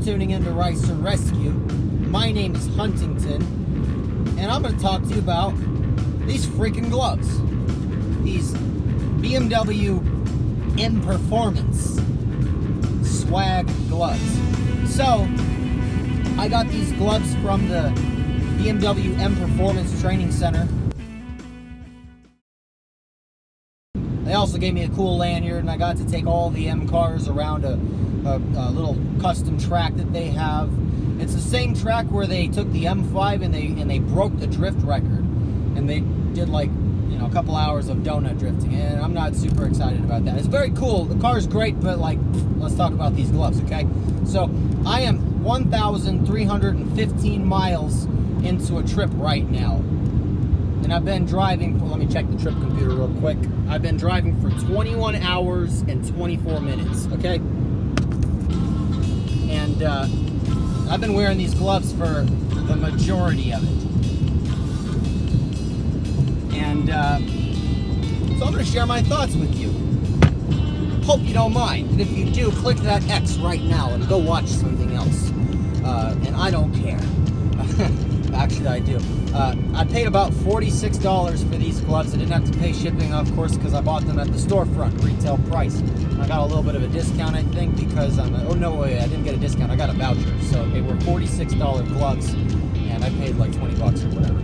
tuning into Ricer Rescue. My name is Huntington, and I'm going to talk to you about these freaking gloves. These BMW M Performance swag gloves. So, I got these gloves from the BMW M Performance Training Center. They also gave me a cool lanyard, and I got to take all the M cars around a little custom track that they have. It's the same track where they took the M5 and they broke the drift record, and they did like a couple hours of donut drifting, and I'm not super excited about that. It's very cool. The car's great, but like, let's talk about these gloves, okay? So I am 1,315 miles into a trip right now. And I've been driving, let me check the trip computer real quick. I've been driving for 21 hours and 24 minutes, okay? And I've been wearing these gloves for the majority of it. And so I'm going to share my thoughts with you. Hope you don't mind. And if you do, click that X right now and go watch something else. And I don't care. Actually, I do. I paid about $46 for these gloves. I didn't have to pay shipping, of course, because I bought them at the storefront, retail price. I got a little bit of a discount, I think, because I didn't get a discount. I got a voucher. So they were $46 gloves, and I paid like 20 bucks or whatever.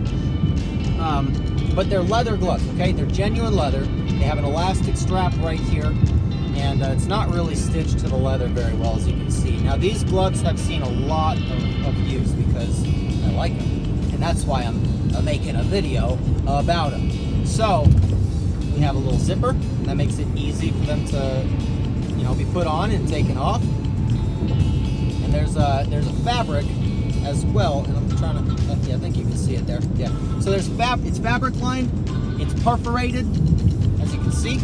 But they're leather gloves, okay? They're genuine leather. They have an elastic strap right here, and it's not really stitched to the leather very well, as you can see. Now, these gloves have seen a lot of use because I like them, and that's why I'm making a video about them. So, we have a little zipper. That makes it easy for them to, be put on and taken off. And there's a fabric as well, and I'm trying to, yeah, I think you can see it there. Yeah. So there's it's fabric lined, it's perforated, as you can see.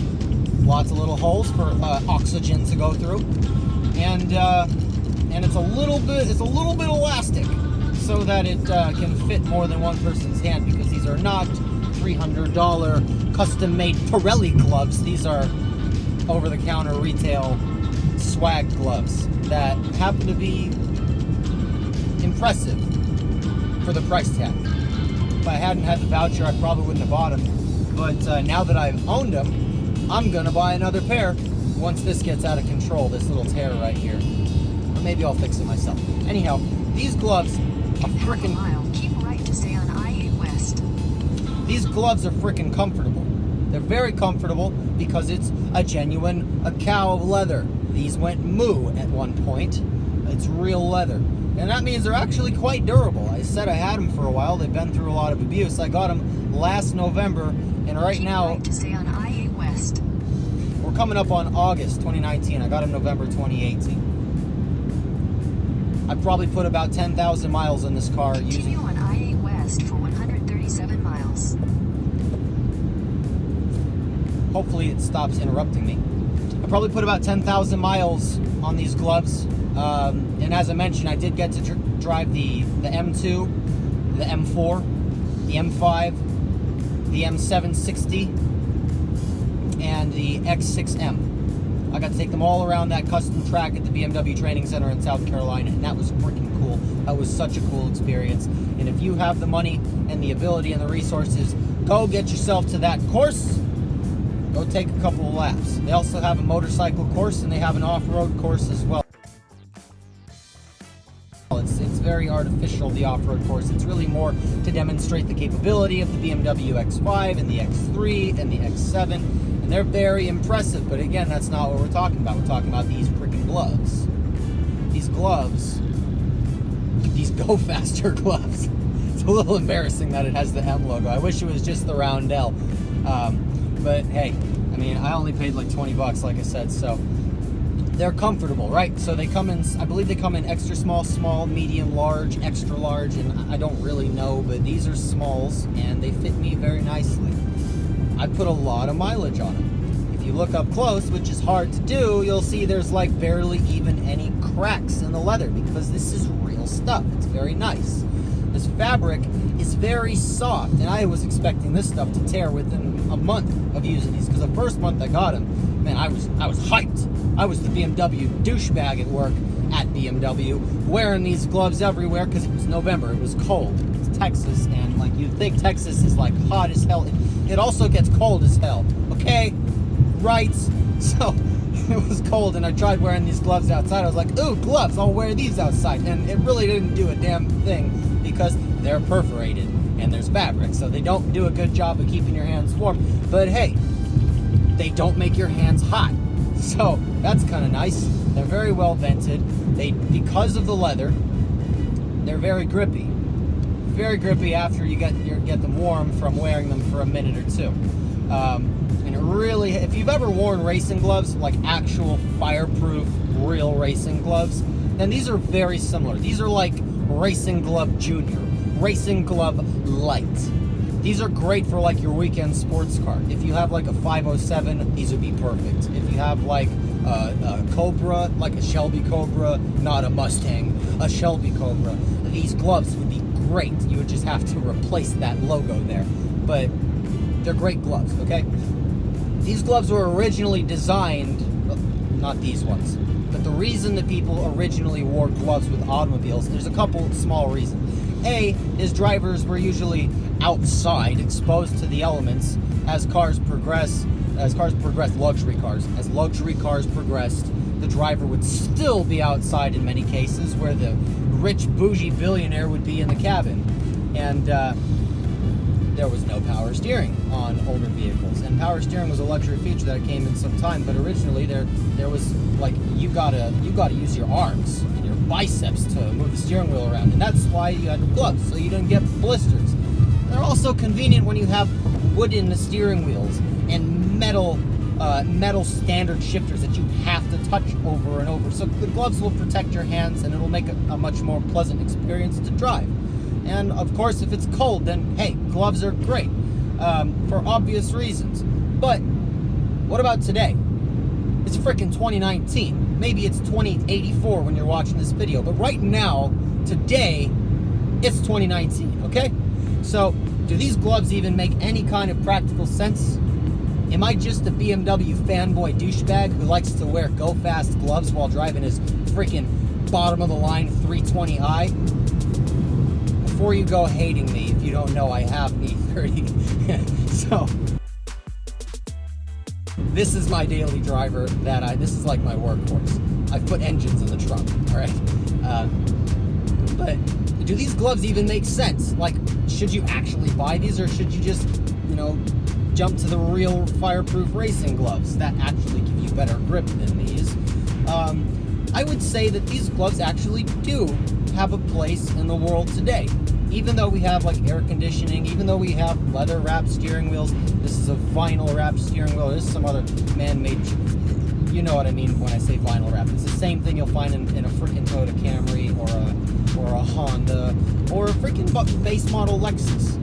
Lots of little holes for oxygen to go through, and it's a little bit elastic, so that it can fit more than one person's hand, because these are not $300 custom-made Pirelli gloves. These are over-the-counter retail swag gloves that happen to be impressive for the price tag. If I hadn't had the voucher, I probably wouldn't have bought them. But now that I've owned them, I'm gonna buy another pair once this gets out of control, this little tear right here. Or maybe I'll fix it myself. Anyhow, these gloves are freaking... Keep right to stay on I-8 West. These gloves are freaking comfortable. They're very comfortable because it's a cow leather. These went moo at one point. It's real leather. And that means they're actually quite durable. I said I had them for a while. They've been through a lot of abuse. I got them last November, and right now... Keep right to stay on I-8 West. We're coming up on August 2019. I got them November 2018. I probably put about 10,000 miles in this car Continue on I-8 West for 137 miles. Hopefully it stops interrupting me. I probably put about 10,000 miles on these gloves. And as I mentioned, I did get to drive the M2, the M4, the M5, the M760, and the X6M. I got to take them all around that custom track at the BMW Training Center in South Carolina, and that was freaking cool. That was such a cool experience. And if you have the money and the ability and the resources, go get yourself to that course. Go take a couple of laps. They also have a motorcycle course, and they have an off-road course as well. It's very artificial, the off-road course. It's really more to demonstrate the capability of the BMW X5 and the X3 and the X7, and they're very impressive. But again, that's not what we're talking about. We're talking about these freaking gloves. These gloves, these Go Faster gloves. It's a little embarrassing that it has the M logo. I wish it was just the round L. But hey, I mean, I only paid like 20 bucks, like I said, so they're comfortable, right? So they come in, I believe they come in extra small, small, medium, large, extra large, and I don't really know, but these are smalls, and they fit me very nicely. I put a lot of mileage on them. If you look up close, which is hard to do, you'll see there's like barely even any cracks in the leather, because this is real stuff. It's very nice. This fabric is very soft, and I was expecting this stuff to tear within a month of using these, because the first month I got them, man, I was hyped. I was the BMW douchebag at work, at BMW wearing these gloves everywhere because it was November. It was cold. It's Texas, and like you'd think Texas is like hot as hell. It also gets cold as hell. Okay, right? So it was cold, and I tried wearing these gloves outside. I was like, ooh, gloves, I'll wear these outside. And it really didn't do a damn thing because they're perforated and there's fabric, so they don't do a good job of keeping your hands warm. But hey, they don't make your hands hot, so that's kind of nice. They're very well vented. Because of the leather, they're very grippy. Very grippy after you get them warm from wearing them for a minute or two. And it really, if you've ever worn racing gloves, like actual fireproof, real racing gloves, then these are very similar. These are like Racing Glove Junior, Racing Glove Light. These are great for like your weekend sports car. If you have like a 507, these would be perfect. If you have like a Cobra, like a Shelby Cobra, not a Mustang, a Shelby Cobra, these gloves would be great. You would just have to replace that logo there. But they're great gloves, okay? These gloves were originally designed, not these ones, but the reason that people originally wore gloves with automobiles, there's a couple small reasons. A, is drivers were usually outside, exposed to the elements as cars progress, luxury cars progressed, the driver would still be outside in many cases, where the rich bougie billionaire would be in the cabin. And there was no power steering on older vehicles, and power steering was a luxury feature that came in some time, but originally there was like you gotta use your arms and your biceps to move the steering wheel around, and that's why you had the gloves, so you didn't get blisters. They're also convenient when you have wooden steering wheels and metal standard shifters that you have to touch over and over. So the gloves will protect your hands, and it'll make a much more pleasant experience to drive. And of course, if it's cold, then hey, gloves are great for obvious reasons. But what about today? It's freaking 2019. Maybe it's 2084 when you're watching this video. But right now, today, it's 2019, okay? So, do these gloves even make any kind of practical sense? Am I just a BMW fanboy douchebag who likes to wear go-fast gloves while driving his freaking bottom-of-the-line 320i? Before you go hating me, if you don't know, I have an E30. So, this is my daily driver this is like my workhorse. I've put engines in the trunk, alright? But do these gloves even make sense? Like, should you actually buy these, or should you just, jump to the real fireproof racing gloves that actually give you better grip than these? I would say that these gloves actually do have a place in the world today. Even though we have like air conditioning, even though we have leather wrapped steering wheels, this is a vinyl wrapped steering wheel. There's some other man-made, you know what I mean when I say vinyl wrapped. It's the same thing you'll find in a freaking Toyota Camry or a Honda or a freaking base model Lexus.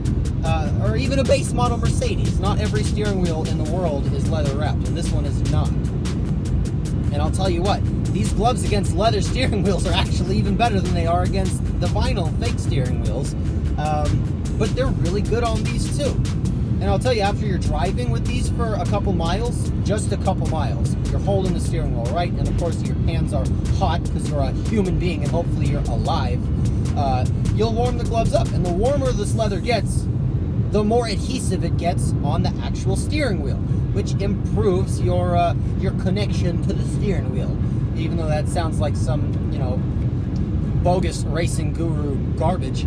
Or even a base model Mercedes. Not every steering wheel in the world is leather wrapped, and this one is not. And I'll tell you what, these gloves against leather steering wheels are actually even better than they are against the vinyl fake steering wheels. But they're really good on these too. And I'll tell you, after you're driving with these for a couple miles, just a couple miles, you're holding the steering wheel, right? And of course your hands are hot because you're a human being and hopefully you're alive. You'll warm the gloves up, and the warmer this leather gets, the more adhesive it gets on the actual steering wheel, which improves your connection to the steering wheel. Even though that sounds like some, bogus racing guru garbage,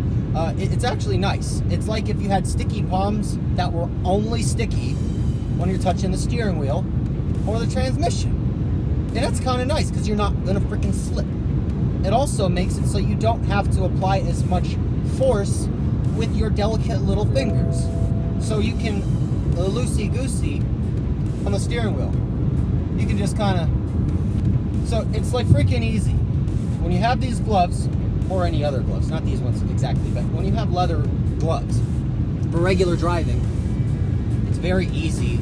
it's actually nice. It's like if you had sticky palms that were only sticky when you're touching the steering wheel or the transmission. And that's kind of nice because you're not going to freaking slip. It also makes it so you don't have to apply as much force with your delicate little fingers. So you can loosey-goosey on the steering wheel. You can just kind of... So it's like freaking easy. When you have these gloves, or any other gloves, not these ones exactly, but when you have leather gloves for regular driving, it's very easy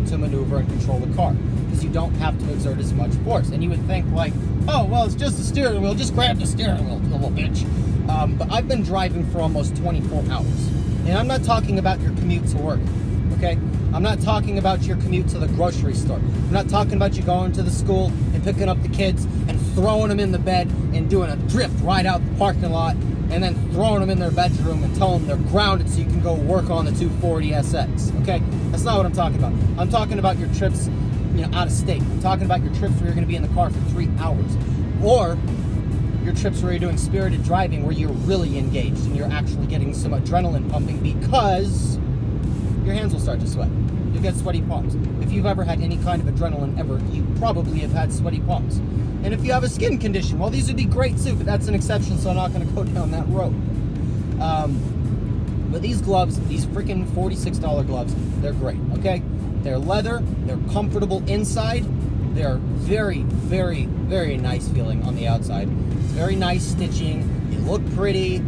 to maneuver and control the car because you don't have to exert as much force. And you would think like, oh, well, it's just the steering wheel. Just grab the steering wheel, you little bitch. But I've been driving for almost 24 hours. And I'm not talking about your commute to work, okay? I'm not talking about your commute to the grocery store. I'm not talking about you going to the school and picking up the kids and throwing them in the bed and doing a drift right out the parking lot, and then throwing them in their bedroom and telling them they're grounded so you can go work on the 240 SX. Okay, that's not what I'm talking about. I'm talking about your trips, out of state. I'm talking about your trips where you're going to be in the car for 3 hours, or your trips where you're doing spirited driving, where you're really engaged and you're actually getting some adrenaline pumping because your hands will start to sweat. You'll get sweaty palms. If you've ever had any kind of adrenaline ever, you probably have had sweaty palms. And if you have a skin condition, well, these would be great too, but that's an exception, so I'm not going to go down that road. But these gloves, these freaking $46 gloves, they're great, okay? They're leather, they're comfortable inside, they're very, very, very nice feeling on the outside. It's very nice stitching, you look pretty.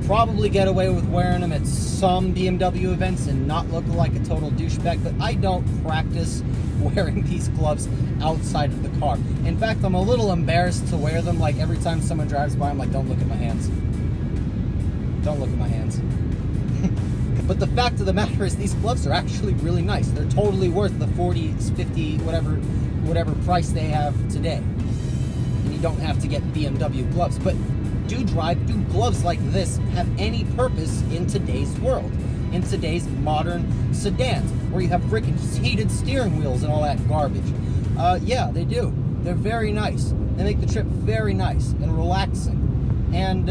Probably get away with wearing them at some BMW events and not look like a total douchebag, but I don't practice wearing these gloves outside of the car. In fact, I'm a little embarrassed to wear them. Like every time someone drives by, I'm like, don't look at my hands. Don't look at my hands. But the fact of the matter is these gloves are actually really nice. They're totally worth the 40, 50, whatever price they have today. And you don't have to get BMW gloves. But do gloves like this have any purpose in today's world, in today's modern sedans, where you have freaking heated steering wheels and all that garbage? Yeah, they do. They're very nice. They make the trip very nice and relaxing. And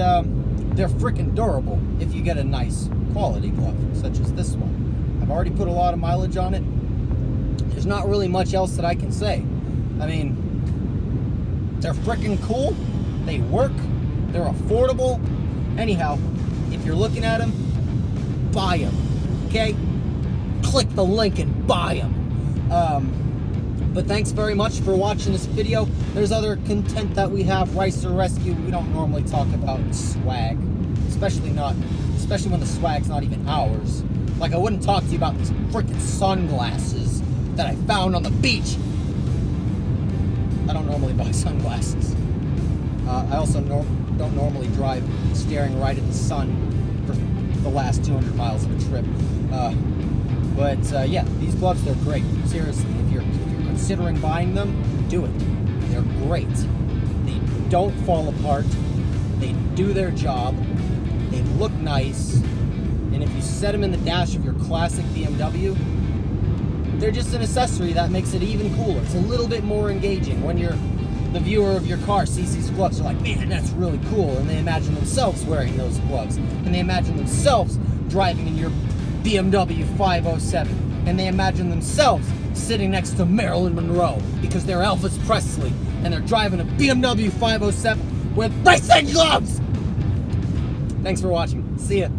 they're freaking durable if you get a nice quality glove, such as this one. I've already put a lot of mileage on it. There's not really much else that I can say. I mean, they're freaking cool. They work. They're affordable. Anyhow, if you're looking at them, buy them, okay? Click the link and buy them. But thanks very much for watching this video. There's other content that we have, Ricer Rescue. We don't normally talk about swag, especially when the swag's not even ours. Like, I wouldn't talk to you about these freaking sunglasses that I found on the beach. I don't normally buy sunglasses. I also don't normally drive staring right at the sun for the last 200 miles of a trip. Yeah, these gloves, they're great. Seriously, if you're considering buying them, do it. They're great. They don't fall apart. They do their job. They look nice. And if you set them in the dash of your classic BMW, they're just an accessory that makes it even cooler. It's a little bit more engaging when the viewer of your car sees these gloves. They're like, man, that's really cool. And they imagine themselves wearing those gloves. And they imagine themselves driving in your BMW 507. And they imagine themselves sitting next to Marilyn Monroe because they're Elvis Presley and they're driving a BMW 507 with racing gloves. Thanks for watching. See ya.